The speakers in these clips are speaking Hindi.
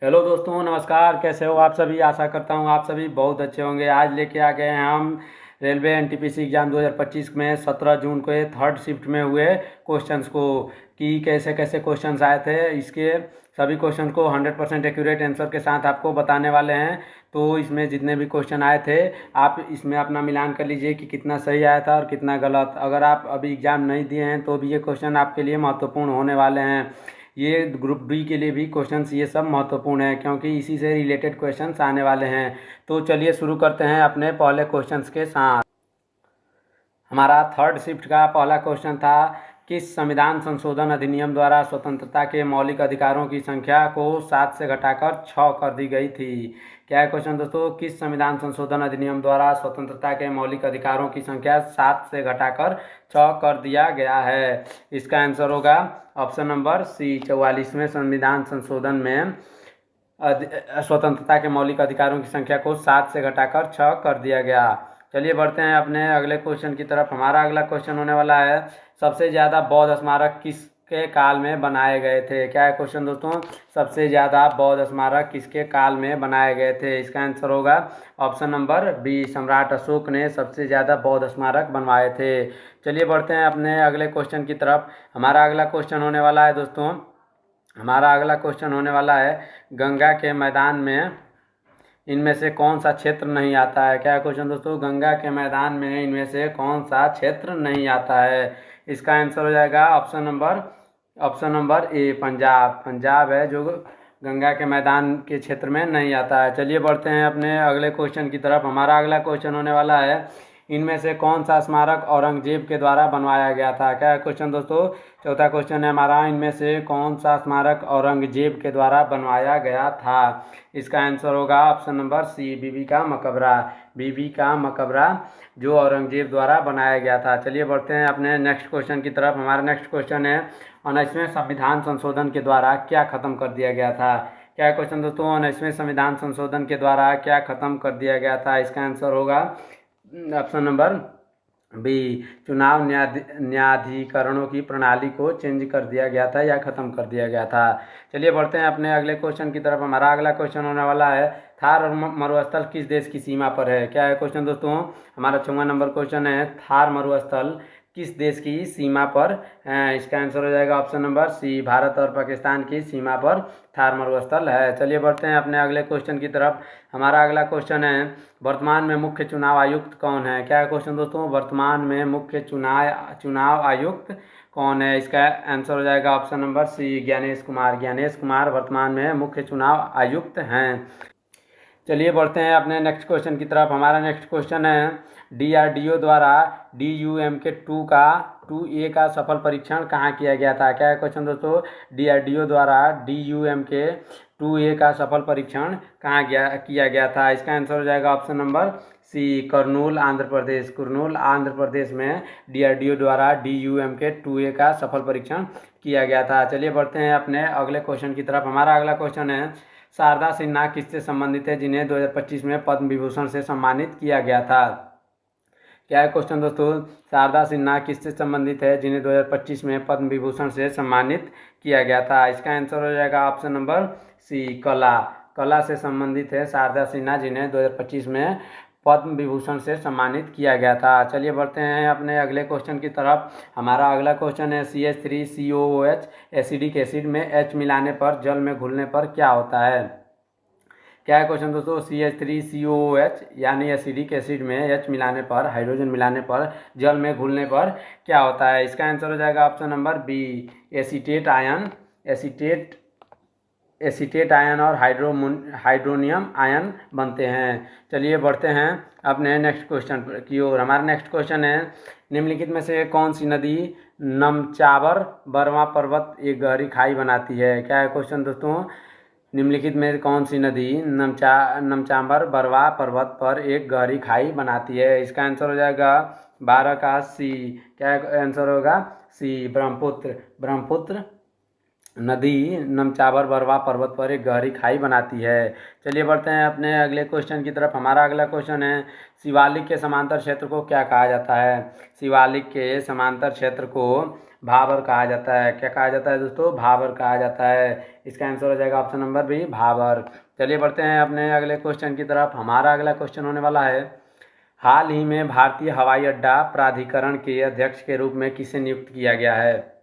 हेलो दोस्तों, नमस्कार। कैसे हो आप सभी? आशा करता हूँ आप सभी बहुत अच्छे होंगे। आज लेके आ गए हैं हम रेलवे एनटीपीसी एग्ज़ाम 2025 में 17 जून को थर्ड शिफ्ट में हुए क्वेश्चंस को, कि कैसे कैसे क्वेश्चंस आए थे। इसके सभी क्वेश्चन को 100% एक्यूरेट आंसर के साथ आपको बताने वाले हैं। तो इसमें जितने भी क्वेश्चन आए थे, आप इसमें अपना मिलान कर लीजिए कि कितना सही आया था और कितना गलत। अगर आप अभी एग्ज़ाम नहीं दिए हैं तो भी ये क्वेश्चन आपके लिए महत्वपूर्ण होने वाले हैं। ये ग्रुप डी के लिए भी क्वेश्चंस ये सब महत्वपूर्ण है, क्योंकि इसी से रिलेटेड क्वेश्चंस आने वाले हैं। तो चलिए शुरू करते हैं अपने पहले क्वेश्चंस के साथ। हमारा थर्ड शिफ्ट का पहला क्वेश्चन था, किस संविधान संशोधन अधिनियम द्वारा स्वतंत्रता के मौलिक अधिकारों की संख्या को 7 से घटाकर 6 कर दी गई थी। क्या है क्वेश्चन दोस्तों? किस संविधान संशोधन अधिनियम द्वारा स्वतंत्रता के मौलिक अधिकारों की संख्या 7 से घटाकर 6 कर दिया गया है? इसका आंसर होगा ऑप्शन नंबर सी। 44वें संविधान संशोधन में स्वतंत्रता के मौलिक अधिकारों की संख्या को 7 से घटाकर 6 कर दिया गया। चलिए बढ़ते हैं अपने अगले क्वेश्चन की तरफ। हमारा अगला क्वेश्चन होने वाला है, सबसे ज़्यादा बौद्ध स्मारक किसके काल में बनाए गए थे? क्या है क्वेश्चन दोस्तों? सबसे ज़्यादा बौद्ध स्मारक किसके काल में बनाए गए थे? इसका आंसर होगा ऑप्शन नंबर बी। सम्राट अशोक ने सबसे ज़्यादा बौद्ध स्मारक बनवाए थे। चलिए बढ़ते हैं अपने अगले क्वेश्चन की तरफ। हमारा अगला क्वेश्चन होने वाला है दोस्तों, हमारा अगला क्वेश्चन होने वाला है, गंगा के मैदान में इनमें से कौन सा क्षेत्र नहीं आता है? क्या है क्वेश्चन दोस्तों? गंगा के मैदान में इनमें से कौन सा क्षेत्र नहीं आता है? इसका आंसर हो जाएगा option number A, Punjab. Punjab है जो गंगा के मैदान के क्षेत्र में नहीं आता है। चलिए बढ़ते हैं अपने अगले क्वेश्चन की तरफ। हमारा अगला क्वेश्चन होने वाला है, इनमें से कौन सा स्मारक औरंगजेब के द्वारा बनवाया गया था? क्या है क्वेश्चन दोस्तों? चौथा क्वेश्चन है हमारा, इनमें से कौन सा स्मारक औरंगजेब के द्वारा बनवाया गया था? इसका आंसर होगा ऑप्शन नंबर सी, बीबी का मकबरा। बीबी का मकबरा जो औरंगजेब द्वारा बनाया गया था। चलिए बढ़ते हैं अपने नेक्स्ट क्वेश्चन की तरफ। हमारा नेक्स्ट क्वेश्चन है, 19वें संविधान संशोधन के द्वारा क्या खत्म कर दिया गया था? क्या है क्वेश्चन दोस्तों? 19वें संविधान संशोधन के द्वारा क्या खत्म कर दिया गया था? इसका आंसर होगा ऑप्शन नंबर बी, चुनाव न्यायाधिकरणों की प्रणाली को चेंज कर दिया गया था या ख़त्म कर दिया गया था। चलिए बढ़ते हैं अपने अगले क्वेश्चन की तरफ। हमारा अगला क्वेश्चन होने वाला है, थार और मरुस्थल किस देश की सीमा पर है? क्या है क्वेश्चन दोस्तों? हमारा 6वां नंबर क्वेश्चन है, थार मरुस्थल किस देश की सीमा पर है? इसका आंसर हो जाएगा ऑप्शन नंबर सी, भारत और पाकिस्तान की सीमा पर थार मरुस्थल है। चलिए बढ़ते हैं अपने अगले क्वेश्चन की तरफ। हमारा अगला क्वेश्चन है, वर्तमान में मुख्य चुनाव आयुक्त कौन है? क्या है क्वेश्चन दोस्तों? वर्तमान में मुख्य चुनाव आयुक्त कौन है? इसका आंसर हो जाएगा option number C, Gyanesh Kumar. Gyanesh Kumar वर्तमान में मुख्य चुनाव आयुक्त हैं। चलिए बढ़ते हैं अपने नेक्स्ट क्वेश्चन की तरफ। हमारा नेक्स्ट क्वेश्चन है, DRDO द्वारा DUMK 2 का 2A का सफल परीक्षण कहाँ किया गया था? क्या है क्वेश्चन दोस्तों? DRDO द्वारा DUMK 2A का सफल परीक्षण कहाँ किया गया था? इसका आंसर हो जाएगा option number C, Kurnool Andhra Pradesh. Kurnool Andhra Pradesh में DRDO द्वारा DUMK 2A का सफल परीक्षण किया गया था। चलिए बढ़ते हैं अपने अगले क्वेश्चन की तरफ। हमारा अगला क्वेश्चन है, शारदा सिन्हा किससे संबंधित है जिन्हें 2025 में पद्म विभूषण से सम्मानित किया गया था? क्या है क्वेश्चन दोस्तों? शारदा सिन्हा किससे संबंधित है जिन्हें 2025 में पद्म विभूषण से सम्मानित किया गया था? इसका आंसर हो जाएगा ऑप्शन नंबर सी, कला। कला से संबंधित है शारदा सिन्हा, जिन्हें 2025 में पद्म विभूषण से सम्मानित किया गया था। चलिए बढ़ते हैं अपने अगले क्वेश्चन की तरफ। हमारा अगला क्वेश्चन है, CH3COOH एसिडिक एसिड में H मिलाने पर जल में घुलने पर क्या होता है? क्या है क्वेश्चन दोस्तों? CH3COOH यानी एसिडिक एसिड में H मिलाने पर, हाइड्रोजन मिलाने पर, जल में घुलने पर क्या होता है? इसका आंसर हो जाएगा option number B, acetate ion. Acetate ion और हाइड्रोनियम आयन बनते हैं। चलिए बढ़ते हैं अपने नेक्स्ट क्वेश्चन की ओर। हमारा नेक्स्ट क्वेश्चन है, निम्नलिखित में से कौन सी नदी नमचावर बरवा पर्वत एक गहरी खाई बनाती है? क्या है क्वेश्चन दोस्तों? निम्नलिखित में कौन सी नदी नमचांबर बरवा पर्वत पर एक गहरी खाई बनाती है? इसका आंसर हो जाएगा 12 का सी। क्या आंसर होगा? सी, ब्रह्मपुत्र। ब्रह्मपुत्र नदी नमचावर बरवा पर्वत पर एक गहरी खाई बनाती है। चलिए बढ़ते हैं अपने अगले क्वेश्चन की तरफ। हमारा अगला क्वेश्चन है, शिवालिक के समांतर क्षेत्र को क्या कहा जाता है? शिवालिक के समांतर क्षेत्र को भाबर कहा जाता है। क्या कहा जाता है दोस्तों? भाबर कहा जाता है। इसका आंसर हो जाएगा ऑप्शन नंबर बी, भाबर। चलिए बढ़ते हैं अपने अगले क्वेश्चन की तरफ। हमारा अगला क्वेश्चन होने वाला है, हाल ही में भारतीय हवाई अड्डा प्राधिकरण के अध्यक्ष के रूप में किसे नियुक्त किया गया है?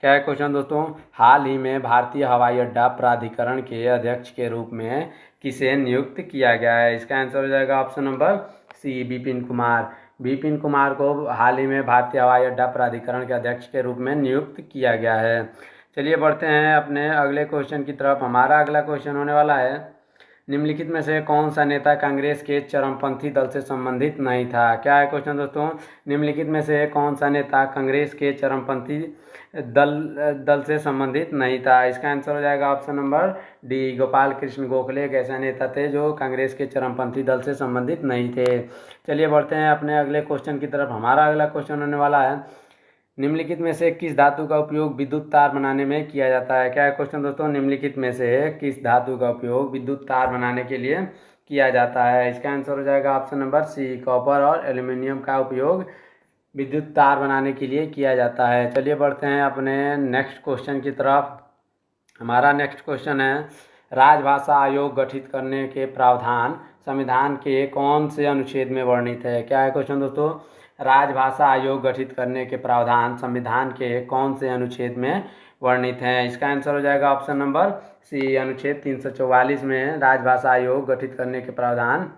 क्या है क्वेश्चन दोस्तों? हाल ही में भारतीय हवाई अड्डा प्राधिकरण के अध्यक्ष के रूप में किसे नियुक्त किया गया है? इसका आंसर हो जाएगा option number C, Vipin Kumar. Vipin Kumar को हाल ही में भारतीय हवाई अड्डा प्राधिकरण के अध्यक्ष के रूप में नियुक्त किया गया है। चलिए बढ़ते हैं अपने अगले क्वेश्चन की तरफ। हमारा अगला क्वेश्चन होने वाला है, निम्नलिखित में से कौन सा नेता कांग्रेस के चरमपंथी दल से संबंधित नहीं था? क्या है क्वेश्चन दोस्तों? निम्नलिखित में से कौन सा नेता कांग्रेस के चरमपंथी दल से संबंधित नहीं था? इसका आंसर हो जाएगा option number D, Gopal Krishna Gokhale एक ऐसे नेता थे जो कांग्रेस के चरमपंथी दल से संबंधित नहीं थे। चलिए बढ़ते हैं अपने अगले क्वेश्चन की तरफ। हमारा अगला क्वेश्चन होने वाला है, निम्नलिखित में से किस धातु का उपयोग विद्युत तार बनाने में किया जाता है? क्या है क्वेश्चन दोस्तों? निम्नलिखित में से किस धातु का उपयोग विद्युत तार बनाने के लिए किया जाता है? इसका आंसर हो जाएगा ऑप्शन नंबर सी, कॉपर और एल्यूमिनियम का उपयोग विद्युत तार बनाने के लिए किया जाता है। चलिए बढ़ते हैं अपने नेक्स्ट क्वेश्चन की तरफ। हमारा नेक्स्ट क्वेश्चन है, राजभाषा आयोग गठित करने के प्रावधान संविधान के कौन से अनुच्छेद में वर्णित है? क्या है क्वेश्चन दोस्तों? राजभाषा आयोग गठित करने के प्रावधान संविधान के कौन से अनुच्छेद में वर्णित हैं? इसका आंसर हो जाएगा ऑप्शन नंबर सी, अनुच्छेद 344 में राजभाषा आयोग गठित करने के प्रावधान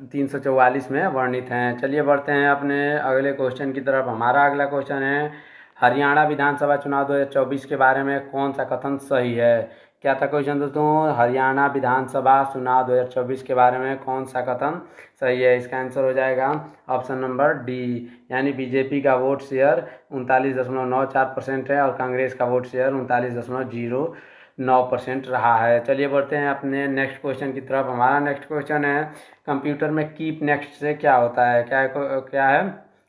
344 में वर्णित हैं। चलिए बढ़ते हैं अपने अगले क्वेश्चन की तरफ। हमारा अगला क्वेश्चन है, हरियाणा विधानसभा चुनाव 2024 के बारे में कौन सा कथन सही है? क्या था क्वेश्चन दोस्तों? हरियाणा विधानसभा चुनाव 2024 के बारे में कौन सा कथन सही है? इसका आंसर हो जाएगा ऑप्शन नंबर डी, यानी बीजेपी का वोट शेयर 39.94% है और कांग्रेस का वोट शेयर 39.09% रहा है। चलिए बढ़ते हैं अपने नेक्स्ट क्वेश्चन की तरफ। हमारा नेक्स्ट क्वेश्चन है, कंप्यूटर में कीप नेक्स्ट से क्या होता है? क्या है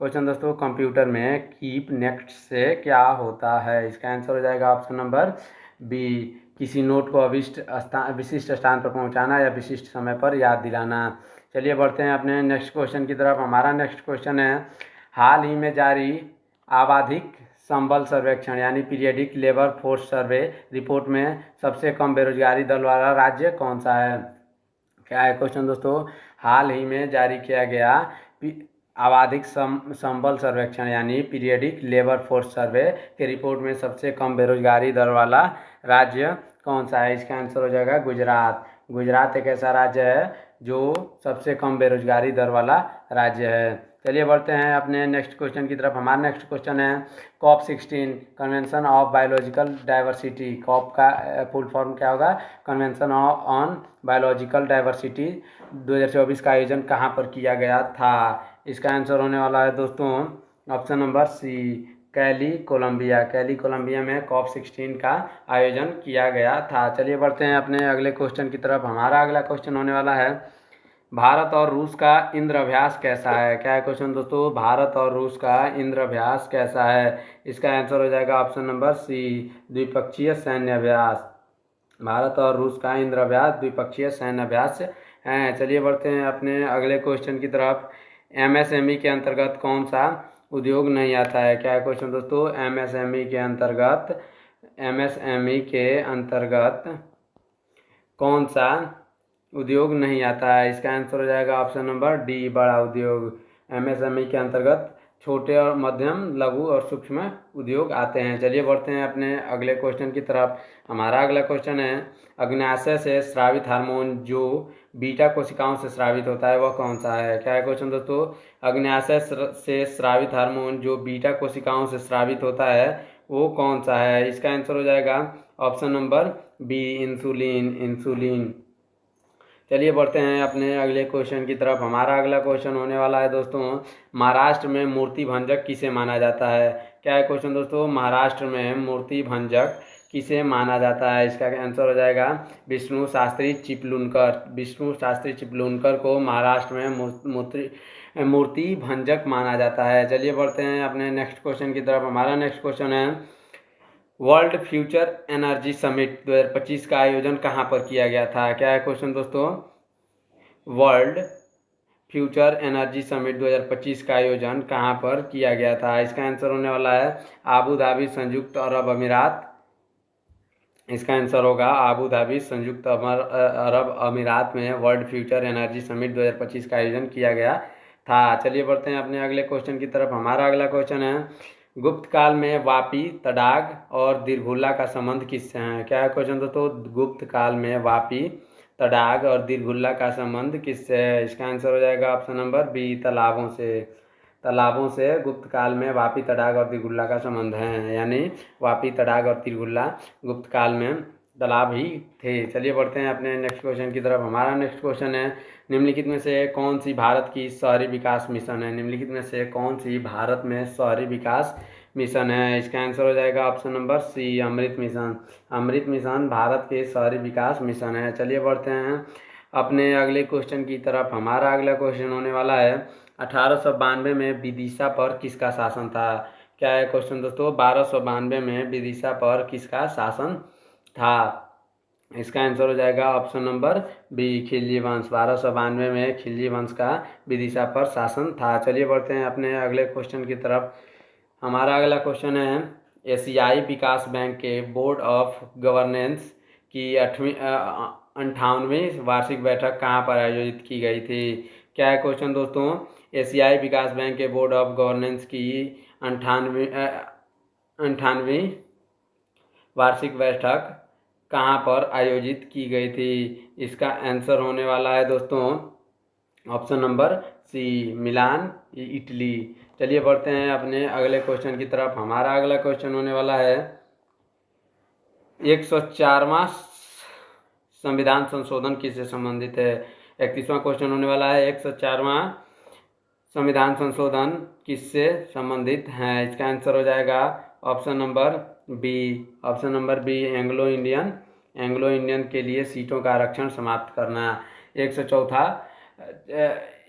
क्वेश्चन दोस्तों? कंप्यूटर में कीप नेक्स्ट से क्या होता है? इसका आंसर हो जाएगा ऑप्शन नंबर बी, किसी नोट को विशिष्ट स्थान पर पहुंचाना या विशिष्ट समय पर याद दिलाना। चलिए बढ़ते हैं अपने नेक्स्ट क्वेश्चन की तरफ। हमारा नेक्स्ट क्वेश्चन है, हाल ही में जारी आवधिक संबल सर्वेक्षण यानी periodic labour force survey report में सबसे कम बेरोजगारी दर वाला राज्य कौन सा है? क्या है क्वेश्चन दोस्तों? हाल ही में जारी किया गया आवधिक संबल सर्वेक्षण यानी पीरियडिक लेबर फोर्स सर्वे के रिपोर्ट में सबसे कम बेरोजगारी दर वाला राज्य कौन सा है? इसका आंसर हो जाएगा गुजरात। गुजरात एक ऐसा राज्य है जो सबसे कम बेरोजगारी दर वाला राज्य है। चलिए बढ़ते हैं अपने नेक्स्ट क्वेश्चन की तरफ। हमारा नेक्स्ट क्वेश्चन है, COP 16 convention of biological diversity, COP का फुल फॉर्म क्या होगा? कन्वेंशन ऑन बायोलॉजिकल डाइवर्सिटी 2024 का आयोजन कहाँ पर किया गया था? इसका आंसर होने वाला है दोस्तों ऑप्शन नंबर सी, कैली कोलंबिया। कैली कोलंबिया में COP 16 का आयोजन किया गया था। चलिए बढ़ते हैं अपने अगले क्वेश्चन की तरफ। हमारा अगला क्वेश्चन होने वाला है, भारत और रूस का इंद्राभ्यास कैसा है? क्या है क्वेश्चन दोस्तों? भारत और रूस का इंद्राभ्यास कैसा है? इसका आंसर हो जाएगा ऑप्शन नंबर सी, द्विपक्षीय सैन्य अभ्यास। भारत और रूस का इंद्राभ्यास द्विपक्षीय सैन्य अभ्यास है। चलिए बढ़ते हैं अपने अगले क्वेश्चन की तरफ। MSME के अंतर्गत कौन सा उद्योग नहीं आता है? क्या है क्वेश्चन दोस्तों? MSME के अंतर्गत कौन सा उद्योग नहीं आता है? इसका आंसर हो जाएगा ऑप्शन नंबर डी, बड़ा उद्योग। MSME के अंतर्गत छोटे और मध्यम, लघु और सूक्ष्म उद्योग आते हैं। चलिए बढ़ते हैं अपने अगले क्वेश्चन की तरफ। हमारा अगला क्वेश्चन है, अग्न्याशय से स्रावित हार्मोन जो बीटा कोशिकाओं से स्रावित होता है वह कौन सा है? क्या है क्वेश्चन दोस्तों? अग्न्याशय से स्रावित हार्मोन जो बीटा कोशिकाओं से स्रावित होता है वो कौन सा है? इसका आंसर हो जाएगा ऑप्शन नंबर बी, इंसुलिन। चलिए बढ़ते हैं अपने अगले क्वेश्चन की तरफ। हमारा अगला क्वेश्चन होने वाला है दोस्तों, महाराष्ट्र में मूर्ति भंजक किसे माना जाता है? क्या है क्वेश्चन दोस्तों? महाराष्ट्र में मूर्ति भंजक किसे माना जाता है? इसका आंसर हो जाएगा विष्णु शास्त्री चिपलुनकर। विष्णु शास्त्री चिपलुनकर को महाराष्ट्र में मूर्ति भंजक माना जाता है। चलिए बढ़ते हैं अपने नेक्स्ट क्वेश्चन की तरफ। हमारा नेक्स्ट क्वेश्चन है, वर्ल्ड फ्यूचर एनर्जी समिट 2025 का आयोजन कहाँ पर किया गया था? क्या है क्वेश्चन दोस्तों? वर्ल्ड फ्यूचर एनर्जी समिट 2025 का आयोजन कहाँ पर किया गया था? इसका आंसर होने वाला है आबू धाबी, संयुक्त अरब अमीरात। इसका आंसर होगा आबू धाबी, संयुक्त अरब अमीरात में वर्ल्ड फ्यूचर एनर्जी समिट 2025 का आयोजन किया गया था। चलिए बढ़ते हैं अपने अगले क्वेश्चन की तरफ। हमारा अगला क्वेश्चन है, गुप्त काल में वापी, तडाग और दिरहुल्ला का संबंध किससे है? क्या है क्वेश्चन दोस्तों? गुप्त काल में वापी, तडाग और दिरहुल्ला का संबंध किससे है? इसका आंसर हो जाएगा ऑप्शन नंबर बी, तालाबों से। तालाबों से गुप्त काल में वापी, तडाग और दिरहुल्ला का संबंध है, यानी वापी, तडाग और दिरहुल्ला गुप्त काल में तालाब ही थे। चलिए बढ़ते हैं अपने नेक्स्ट क्वेश्चन की तरफ। हमारा नेक्स्ट क्वेश्चन है, निम्नलिखित में से कौन सी भारत की शहरी विकास मिशन है? निम्नलिखित में से कौन सी भारत में शहरी विकास मिशन है? इसका आंसर हो जाएगा ऑप्शन नंबर सी, अमृत मिशन। अमृत मिशन भारत के शहरी विकास मिशन है। चलिए बढ़ते हैं अपने अगले क्वेश्चन की तरफ। हमारा अगला क्वेश्चन होने वाला है, 1892 में विदिशा पर किसका शासन था? क्या है क्वेश्चन दोस्तों? 1292 में विदिशा पर किसका शासन था? इसका आंसर हो जाएगा ऑप्शन नंबर बी, खिलजी वंश। 1292 में खिलजी वंश का विदिशा पर शासन था। चलिए बढ़ते हैं अपने अगले क्वेश्चन की तरफ। हमारा अगला क्वेश्चन है, एशियाई विकास बैंक के बोर्ड ऑफ गवर्नेंस की 58वीं वार्षिक बैठक कहाँ पर आयोजित की गई थी? क्या है क्वेश्चन दोस्तों? एशियाई विकास बैंक के बोर्ड ऑफ गवर्नेंस की 58वीं वार्षिक बैठक कहाँ पर आयोजित की गई थी? इसका आंसर होने वाला है दोस्तों ऑप्शन नंबर सी, मिलान, इटली। चलिए बढ़ते हैं अपने अगले क्वेश्चन की तरफ। हमारा अगला क्वेश्चन होने वाला है, 104वां संविधान संशोधन किससे संबंधित है? 31वां क्वेश्चन होने वाला है, 104वां संविधान संशोधन किससे संबंधित है? इसका आंसर हो जाएगा option number B, option number B, Anglo Indian के लिए सीटों का आरक्षण समाप्त करना।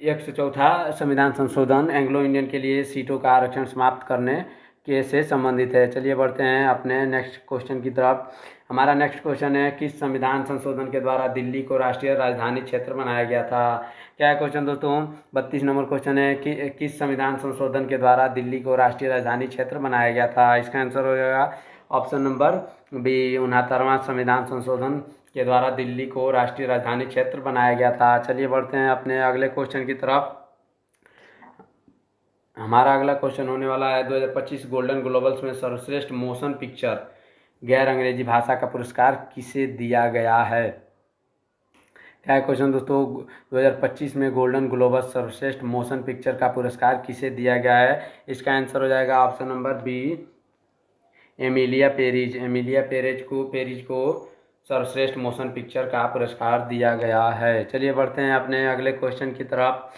104 संविधान संशोधन एंग्लो इंडियन के लिए सीटों का आरक्षण समाप्त करने के से संबंधित है। चलिए बढ़ते हैं अपने नेक्स्ट क्वेश्चन की तरफ। हमारा नेक्स्ट क्वेश्चन है, किस संविधान संशोधन के द्वारा दिल्ली को राष्ट्रीय राजधानी क्षेत्र बनाया गया था? क्या है क्वेश्चन दोस्तों? 32 नंबर क्वेश्चन है कि किस संविधान संशोधन के द्वारा दिल्ली को राष्ट्रीय राजधानी क्षेत्र बनाया गया था? इसका आंसर हो जाएगा ऑप्शन नंबर बी, 69वां संविधान संशोधन के द्वारा दिल्ली को राष्ट्रीय राजधानी क्षेत्र बनाया गया था। चलिए बढ़ते हैं अपने अगले क्वेश्चन की तरफ। हमारा अगला क्वेश्चन होने वाला है, 2025 गोल्डन ग्लोबल्स में सर्वश्रेष्ठ मोशन पिक्चर गैर अंग्रेजी भाषा का पुरस्कार किसे दिया गया है? क्या है क्वेश्चन दोस्तों? 2025 में गोल्डन ग्लोबल सर्वश्रेष्ठ मोशन पिक्चर का पुरस्कार किसे दिया गया है? इसका आंसर हो जाएगा option number B, Emilia Perez. Emilia Perez को सर्वश्रेष्ठ मोशन पिक्चर का पुरस्कार दिया गया है। चलिए बढ़ते हैं अपने अगले क्वेश्चन की तरफ।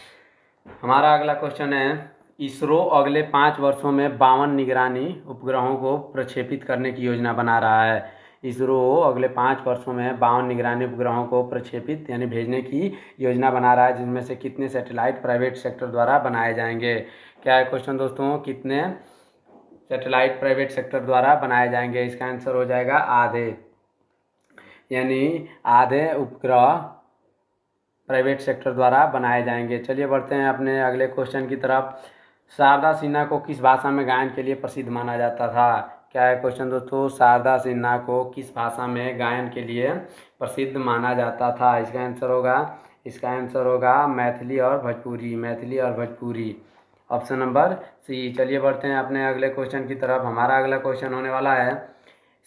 हमारा अगला क्वेश्चन है, इसरो अगले 5 वर्षों में 52 निगरानी उपग्रहों को प्रक्षेपित करने की योजना बना रहा है। इसरो अगले 5 वर्षों में 52 निगरानी उपग्रहों को प्रक्षेपित यानी भेजने की योजना बना रहा है, जिनमें से कितने सैटेलाइट प्राइवेट सेक्टर द्वारा बनाए जाएंगे? क्या है क्वेश्चन दोस्तों? कितने सैटेलाइट प्राइवेट सेक्टर द्वारा बनाए जाएंगे? इसका आंसर हो जाएगा आधे, यानी आधे उपग्रह प्राइवेट सेक्टर द्वारा बनाए जाएंगे। चलिए बढ़ते हैं अपने अगले क्वेश्चन की तरफ। शारदा सिन्हा को किस भाषा में गायन के लिए प्रसिद्ध माना जाता था? क्या है क्वेश्चन दोस्तों? शारदा सिन्हा को किस भाषा में गायन के लिए प्रसिद्ध माना जाता था? इसका आंसर होगा मैथिली और भोजपुरी। मैथिली और भोजपुरी, ऑप्शन नंबर सी। चलिए बढ़ते हैं अपने अगले क्वेश्चन की तरफ। हमारा अगला क्वेश्चन होने वाला है,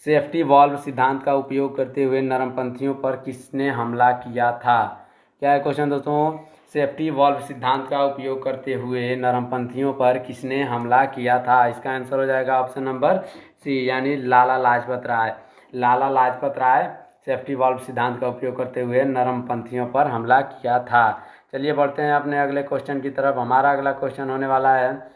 सेफ्टी वॉल्व सिद्धांत का उपयोग करते हुए नरमपंथियों पर किसने हमला किया था? क्या है क्वेश्चन दोस्तों? सेफ्टी वॉल्व सिद्धांत का उपयोग करते हुए नरमपंथियों पर किसने हमला किया था? इसका आंसर हो जाएगा ऑप्शन नंबर सी, यानी लाला लाजपत राय। लाला लाजपत राय सेफ्टी वॉल्व सिद्धांत का उपयोग करते हुए नरमपंथियों पर हमला किया था। चलिए बढ़ते हैं अपने अगले क्वेश्चन की तरफ। हमारा अगला क्वेश्चन होने वाला है,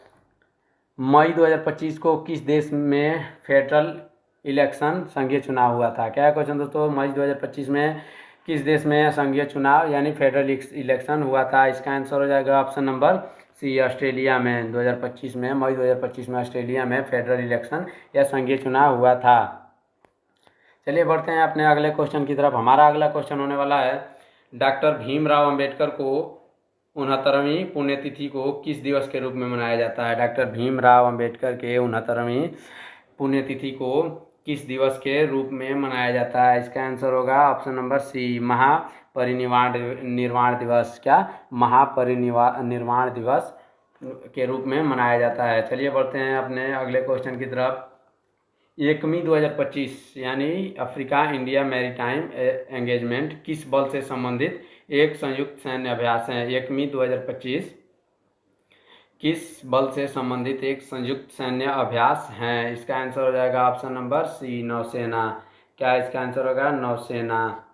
मई 2025 को किस देश में फेडरल इलेक्शन संघीय चुनाव हुआ था? क्या है क्वेश्चन दोस्तों? मई 2025 में किस देश में संघीय चुनाव यानी फेडरल इलेक्शन हुआ था? इसका आंसर हो जाएगा ऑप्शन नंबर सी, ऑस्ट्रेलिया में। 2025 में, मई 2025 में ऑस्ट्रेलिया में फेडरल इलेक्शन या संघीय चुनाव हुआ था। चलिए बढ़ते हैं अपने अगले क्वेश्चन की तरफ। हमारा अगला क्वेश्चन होने वाला है, डॉक्टर भीमराव अंबेडकर को 69वीं पुण्यतिथि को किस दिवस के रूप में मनाया जाता है? डॉक्टर भीमराव अंबेडकर के 69वीं पुण्यतिथि को किस दिवस के रूप में मनाया जाता है? इसका आंसर होगा ऑप्शन नंबर सी, महापरिनिर्वाण निर्वाण दिवस। क्या? निर्वाण दिवस के रूप में मनाया जाता है। चलिए बढ़ते हैं अपने अगले क्वेश्चन की तरफ। 1 मई 2025 यानी अफ्रीका इंडिया मैरीटाइम एंगेजमेंट किस बल से संबंधित एक संयुक्त सैन्य अभ्यास है? 1 मई 2025 किस बल से संबंधित एक संयुक्त सैन्य अभ्यास है? इसका आंसर हो जाएगा ऑप्शन नंबर सी, नौसेना। क्या इसका आंसर होगा? नौसेना।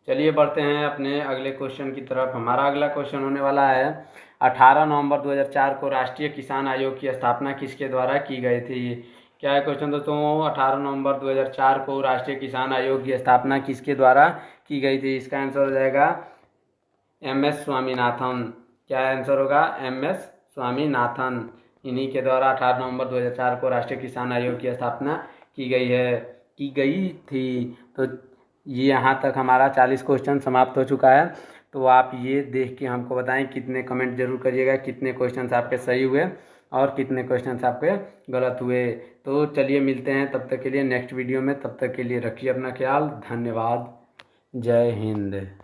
चलिए बढ़ते हैं अपने अगले क्वेश्चन की तरफ। हमारा अगला क्वेश्चन होने वाला है 18 नवंबर 2004 को राष्ट्रीय किसान आयोग की स्थापना किसके द्वारा की गई थी? क्या है क्वेश्चन दोस्तों? 18 नवंबर 2004 को राष्ट्रीय किसान आयोग की स्थापना किसके द्वारा की गई थी? इसका आंसर हो जाएगा MS स्वामीनाथन। क्या आंसर होगा? MS स्वामीनाथन। इन्हीं के द्वारा 18 नवंबर 2004 को राष्ट्रीय किसान आयोग की स्थापना की गई थी। तो ये यहाँ तक हमारा 40 क्वेश्चन समाप्त हो चुका है। तो आप ये देख के हमको बताएं, कितने कमेंट जरूर करिएगा, कितने क्वेश्चन आपके सही हुए और कितने क्वेश्चन आपके गलत हुए। तो चलिए मिलते हैं तब तक के लिए नेक्स्ट वीडियो में। तब तक के लिए रखिए अपना ख्याल। धन्यवाद। जय हिंद।